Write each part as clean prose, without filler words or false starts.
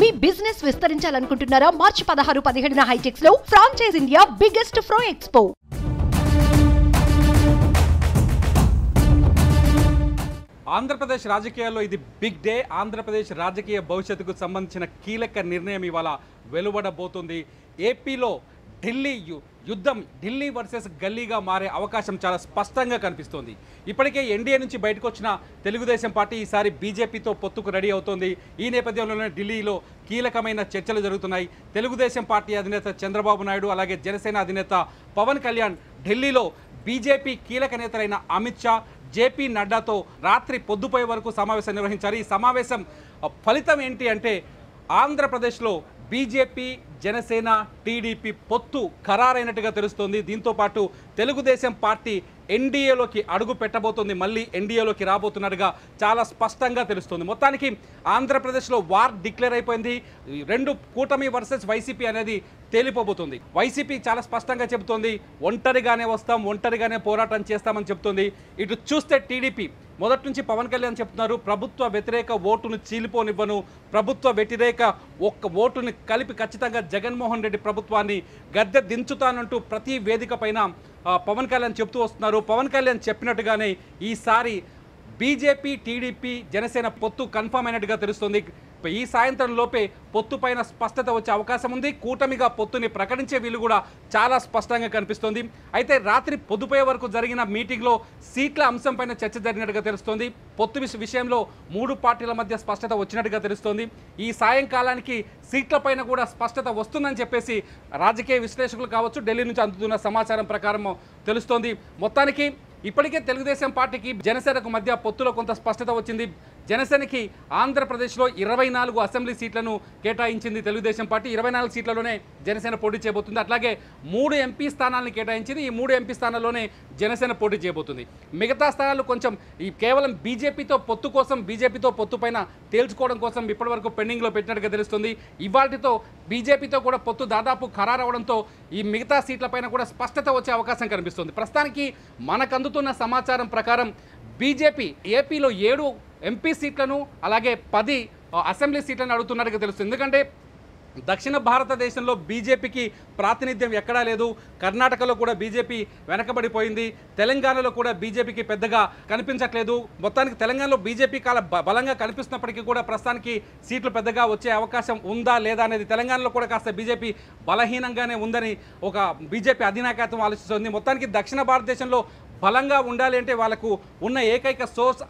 మీ business విస్తరించాలనుకుంటున్నారా? మార్చి 16-17 హైటెక్స్ లో franchise India biggest ఫ్రో expo. Andhra Pradesh రాజకీయాల్లో ఇది బిగ్ డే. ఆంధ్రప్రదేశ్ రాజకీయ భవిష్యత్తుకు సంబంధించిన కీలక నిర్ణయం ఇవాళ వెలువడబోతుంది. ఏపీలో యుద్ధం ఢిల్లీ వర్సెస్ గల్లీగా మారే అవకాశం చాలా స్పష్టంగా కనిపిస్తోంది. ఇప్పటికే ఎన్డీఏ నుంచి బయటకు వచ్చిన తెలుగుదేశం పార్టీ ఈసారి బీజేపీతో పొత్తుకు రెడీ అవుతోంది. ఈ నేపథ్యంలోనే ఢిల్లీలో కీలకమైన చర్చలు జరుగుతున్నాయి. తెలుగుదేశం పార్టీ అధినేత చంద్రబాబు నాయుడు అలాగే జనసేన అధినేత పవన్ కళ్యాణ్ ఢిల్లీలో బీజేపీ కీలక నేతలైన అమిత్ షా, జేపీ నడ్డాతో రాత్రి పొద్దుపోయే వరకు సమావేశం నిర్వహించారు. ఈ సమావేశం ఫలితం ఏంటి అంటే ఆంధ్రప్రదేశ్లో బీజేపీ, జనసేన, టీడీపీ పొత్తు ఖరారైనట్టుగా తెలుస్తోంది. దీంతోపాటు తెలుగుదేశం పార్టీ ఎన్డీఏలోకి అడుగు పెట్టబోతోంది. మళ్ళీ ఎన్డీఏలోకి రాబోతున్నట్టుగా చాలా స్పష్టంగా తెలుస్తుంది. మొత్తానికి ఆంధ్రప్రదేశ్లో వార్ డిక్లేర్ అయిపోయింది. రెండు కూటమి వర్సెస్ వైసీపీ అనేది తేలిపోబోతుంది. వైసీపీ చాలా స్పష్టంగా చెబుతోంది, ఒంటరిగానే వస్తాం, ఒంటరిగానే పోరాటం చేస్తామని చెబుతోంది. ఇటు చూస్తే టీడీపీ మొదటి నుంచి పవన్ కళ్యాణ్ చెప్తున్నారు, ప్రభుత్వ వ్యతిరేక ఓటును చీలిపోనివ్వను, ప్రభుత్వ వ్యతిరేక ఒక్క ఓటుని కలిపి ఖచ్చితంగా జగన్మోహన్ రెడ్డి ప్రభుత్వాన్ని గద్దె దించుతానంటూ ప్రతి వేదిక పైన పవన్ కళ్యాణ్ చెప్తూ వస్తున్నారు. పవన్ కళ్యాణ్ చెప్పినట్టుగానే ఈసారి బీజేపీ, టీడీపీ, జనసేన పొత్తు కన్ఫర్మ్ అయినట్టుగా తెలుస్తుంది. ఈ సాయంత్రం లోపే పొత్తు పైన స్పష్టత వచ్చే అవకాశం ఉంది. కూటమిగా పొత్తుని ప్రకటించే వీలు కూడా చాలా స్పష్టంగా కనిపిస్తోంది. అయితే రాత్రి పొద్దుపోయే వరకు జరిగిన మీటింగ్లో సీట్ల అంశం పైన చర్చ జరిగినట్టుగా తెలుస్తోంది. పొత్తు విషయంలో మూడు పార్టీల మధ్య స్పష్టత వచ్చినట్టుగా తెలుస్తోంది. ఈ సాయంకాలానికి సీట్ల పైన కూడా స్పష్టత వస్తుందని చెప్పేసి రాజకీయ విశ్లేషకులు కావచ్చు, ఢిల్లీ నుంచి అందుతున్న సమాచారం ప్రకారం తెలుస్తోంది. మొత్తానికి ఇప్పటికే తెలుగుదేశం పార్టీకి జనసేనకు మధ్య పొత్తులో కొంత స్పష్టత వచ్చింది. జనసేనకి ఆంధ్రప్రదేశ్లో 24 అసెంబ్లీ సీట్లను కేటాయించింది తెలుగుదేశం పార్టీ. 24 సీట్లలోనే జనసేన పోటీ చేయబోతుంది. అట్లాగే 3 ఎంపీ స్థానాలను కేటాయించింది. ఈ 3 ఎంపీ స్థానాల్లోనే జనసేన పోటీ చేయబోతుంది. మిగతా స్థానాలు కొంచెం కేవలం బీజేపీతో పొత్తు కోసం, బీజేపీతో పొత్తు పైన తేల్చుకోవడం కోసం ఇప్పటివరకు పెండింగ్లో పెట్టినట్టుగా తెలుస్తుంది. ఇవాళతో బీజేపీతో కూడా పొత్తు దాదాపు ఖరారవడంతో ఈ మిగతా సీట్లపైన కూడా స్పష్టత వచ్చే అవకాశం కనిపిస్తుంది. ప్రస్తుతానికి మనకు అందుతున్న సమాచారం ప్రకారం బీజేపీ ఏపీలో 7 ఎంపీ సీట్లను అలాగే 10 అసెంబ్లీ సీట్లను అడుగుతున్నట్టుగా తెలుస్తుంది. ఎందుకంటే దక్షిణ భారతదేశంలో బీజేపీకి ప్రాతినిధ్యం ఎక్కడా లేదు. కర్ణాటకలో కూడా బీజేపీ వెనకబడిపోయింది. తెలంగాణలో కూడా బీజేపీకి పెద్దగా కనిపించట్లేదు. మొత్తానికి తెలంగాణలో బీజేపీ బలంగా కనిపిస్తున్నప్పటికీ కూడా ప్రస్తుతానికి సీట్లు పెద్దగా వచ్చే అవకాశం ఉందా లేదా అనేది తెలంగాణలో కూడా కాస్త బీజేపీ బలహీనంగానే ఉందని ఒక బీజేపీ అధినాయకత్వం ఆలోచిస్తుంది. మొత్తానికి దక్షిణ భారతదేశంలో బలంగా ఉండాలి అంటే వాళ్ళకు ఉన్న ఏకైక సోర్స్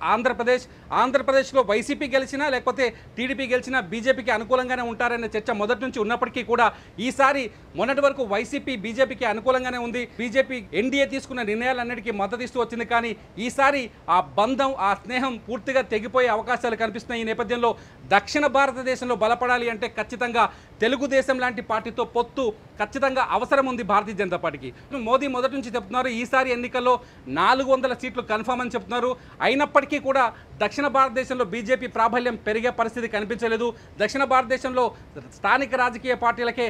ఆంధ్రప్రదేశ్లో వైసీపీ గెలిచినా లేకపోతే టీడీపీ గెలిచినా బీజేపీకి అనుకూలంగానే ఉంటారనే చర్చ మొదటి నుంచి ఉన్నప్పటికీ కూడా ఈసారి మొన్నటి వరకు వైసీపీ బీజేపీకి అనుకూలంగానే ఉంది. బీజేపీ ఎన్డీఏ తీసుకున్న నిర్ణయాలన్నిటికీ మద్దతు ఇస్తూ వచ్చింది. కానీ ఈసారి ఆ బంధం, ఆ స్నేహం పూర్తిగా తెగిపోయే అవకాశాలు కనిపిస్తున్నాయి. ఈ నేపథ్యంలో దక్షిణ భారతదేశంలో బలపడాలి అంటే ఖచ్చితంగా తెలుగుదేశం లాంటి పార్టీతో పొత్తు ఖచ్చితంగా అవసరం ఉంది భారతీయ జనతా పార్టీకి. మోదీ మొదటి నుంచి చెప్తున్నారు, ఈసారి ఎన్నికల్లో 400 సీట్లు కన్ఫర్మ్ అని చెప్తున్నారు. అయినప్పటికీ కూడా దక్షిణ భారతదేశంలో బీజేపీ ప్రాబల్యం పెరిగే పరిస్థితి కనిపించలేదు. దక్షిణ భారతదేశంలో స్థానిక రాజకీయ పార్టీలకే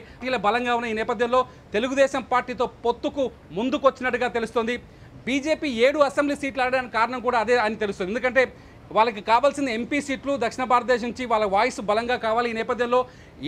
బలంగా ఉన్న ఈ నేపథ్యంలో తెలుగుదేశం పార్టీతో పొత్తుకు ముందుకొచ్చినట్టుగా తెలుస్తోంది. బీజేపీ 7 అసెంబ్లీ సీట్లు ఆడడానికి కారణం కూడా అదే అని తెలుస్తుంది. ఎందుకంటే వాళ్ళకి కావాల్సిన ఎంపీ సీట్లు దక్షిణ భారతదేశం నుంచి వాళ్ళ వాయిస్ బలంగా కావాలి. ఈ నేపథ్యంలో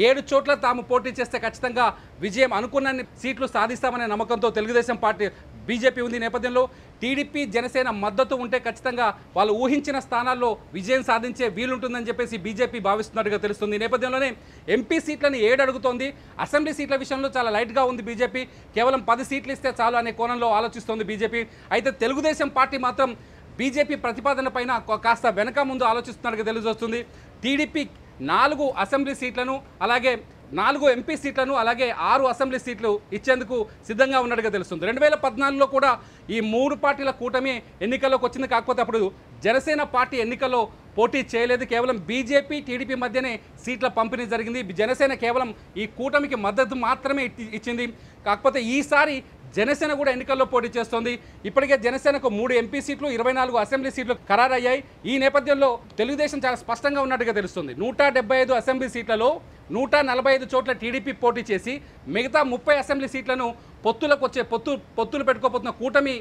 7 చోట్ల తాము పోటీ చేస్తే ఖచ్చితంగా విజయం అనుకున్న సీట్లు సాధిస్తామనే నమ్మకంతో తెలుగుదేశం పార్టీ బీజేపీ ఉంది. నేపథ్యంలో టీడీపీ, జనసేన మద్దతు ఉంటే ఖచ్చితంగా వాళ్ళు ఊహించిన స్థానాల్లో విజయం సాధించే వీలుంటుందని చెప్పేసి బీజేపీ భావిస్తున్నట్టుగా తెలుస్తుంది. ఈ నేపథ్యంలోనే ఎంపీ సీట్లను 7 అడుగుతోంది. అసెంబ్లీ సీట్ల విషయంలో చాలా లైట్గా ఉంది బీజేపీ. కేవలం 10 సీట్లు ఇస్తే చాలు అనే కోణంలో ఆలోచిస్తోంది బీజేపీ. అయితే తెలుగుదేశం పార్టీ మాత్రం బీజేపీ ప్రతిపాదన పైన కాస్త వెనక ముందు ఆలోచిస్తున్నట్టుగా తెలియజొస్తుంది. టీడీపీ 4 అసెంబ్లీ సీట్లను అలాగే 4 ఎంపీ సీట్లను అలాగే 6 అసెంబ్లీ సీట్లు ఇచ్చేందుకు సిద్ధంగా ఉన్నట్టుగా తెలుస్తుంది. 2014లో కూడా ఈ 3 పార్టీల కూటమి ఎన్నికల్లోకి వచ్చింది. కాకపోతే అప్పుడు జనసేన పార్టీ ఎన్నికల్లో పోటీ చేయలేదు. కేవలం బీజేపీ, టీడీపీ మధ్యనే సీట్ల పంపిణీ జరిగింది. జనసేన కేవలం ఈ కూటమికి మద్దతు మాత్రమే ఇచ్చింది. కాకపోతే ఈసారి జనసేన కూడా ఎన్నికల్లో పోటీ చేస్తోంది. ఇప్పటికే జనసేనకు 3 ఎంపీ సీట్లు, 24 అసెంబ్లీ సీట్లు ఖరారయ్యాయి. ఈ నేపథ్యంలో తెలుగుదేశం చాలా స్పష్టంగా ఉన్నట్టుగా తెలుస్తుంది. 175 అసెంబ్లీ సీట్లలో 145 చోట్ల టీడీపీ పోటీ చేసి మిగతా 30 అసెంబ్లీ సీట్లను పొత్తులు పెట్టుకోబోతున్న కూటమి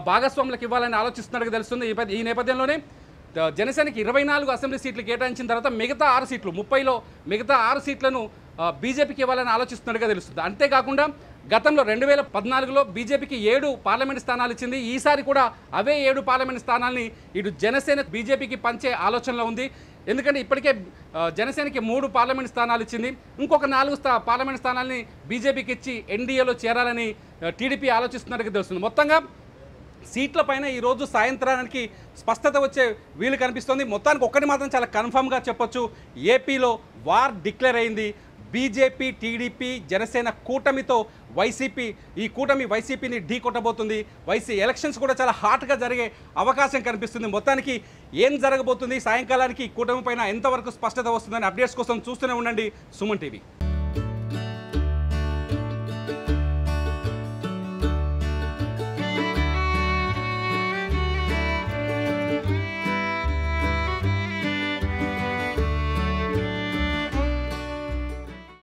భాగస్వాములకు ఇవ్వాలని ఆలోచిస్తున్నట్టుగా తెలుస్తుంది. ఈ నేపథ్యంలోనే జనసేనకి 24 అసెంబ్లీ సీట్లు కేటాయించిన తర్వాత మిగతా 6 సీట్లు 30లో మిగతా 6 సీట్లను బీజేపీకి ఇవ్వాలని ఆలోచిస్తున్నట్టుగా తెలుస్తుంది. అంతేకాకుండా గతంలో 2014లో బీజేపీకి 7 పార్లమెంట్ స్థానాలు ఇచ్చింది. ఈసారి కూడా అవే 7 పార్లమెంట్ స్థానాల్ని ఇటు జనసేన బీజేపీకి పంచే ఆలోచనలో ఉంది. ఎందుకంటే ఇప్పటికే జనసేనకి 3 పార్లమెంట్ స్థానాలు ఇచ్చింది. ఇంకొక 4 పార్లమెంట్ స్థానాలని బీజేపీకి ఇచ్చి ఎన్డీఏలో చేరాలని టీడీపీ ఆలోచిస్తున్నట్టుగా తెలుస్తుంది. మొత్తంగా సీట్ల పైన ఈరోజు సాయంత్రానికి స్పష్టత వచ్చే వీలు కనిపిస్తుంది. మొత్తానికి ఒక్కటి మాత్రం చాలా కన్ఫామ్గా చెప్పొచ్చు, ఏపీలో వార్ డిక్లేర్ అయింది. బీజేపీ, టీడీపీ, జనసేన కూటమితో ఈ కూటమి వైసీపీని ఢీ కొట్టబోతుంది. ఎలక్షన్స్ కూడా చాలా హాట్గా జరిగే అవకాశం కనిపిస్తుంది. మొత్తానికి ఏం జరగబోతుంది, సాయంకాలానికి ఈ కూటమి పైన ఎంతవరకు స్పష్టత వస్తుందని అప్డేట్స్ కోసం చూస్తూనే ఉండండి సుమన్ టీవీ.